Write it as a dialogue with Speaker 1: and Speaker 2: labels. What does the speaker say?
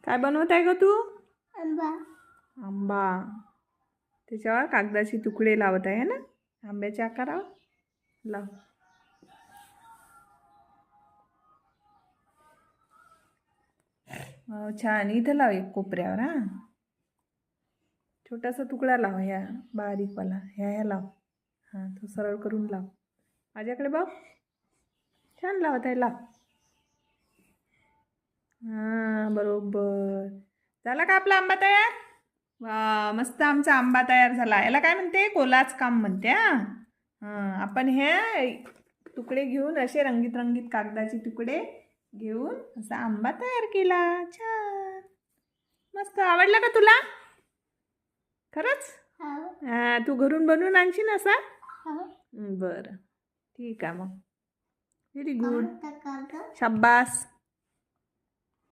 Speaker 1: काय बनवत आहे ग तू?
Speaker 2: आंबा.
Speaker 1: आंबा. त्याच्यावर कागदाचे तुकडे लावत आहे ना, आंब्याच्या आकारावर. लाव. छान. इथं लाव एक कोपऱ्यावर. हा, छोटासा तुकडा लाव, ह्या बारीकवाला ह्या लाव. हां, तो सरळ करून लाव. माझ्याकडे बघ. छान लावत आहे, लाव. हां, बरोबर. झाला का आपला आंबा तयार? वा, मस्त आमचा आंबा तयार झाला. याला काय म्हणते? कोलाच काम म्हणते. हां, आपण हे तुकडे घेऊन असे रंगीत रंगीत कागदाचे तुकडे घेऊन असा आंबा तयार केला. छान, मस्त. आवडला का तुला? खरंच? हां, तू घरून बनवून आणशील असा? बरं, ठीक आहे मग. Very good. शाब्बास.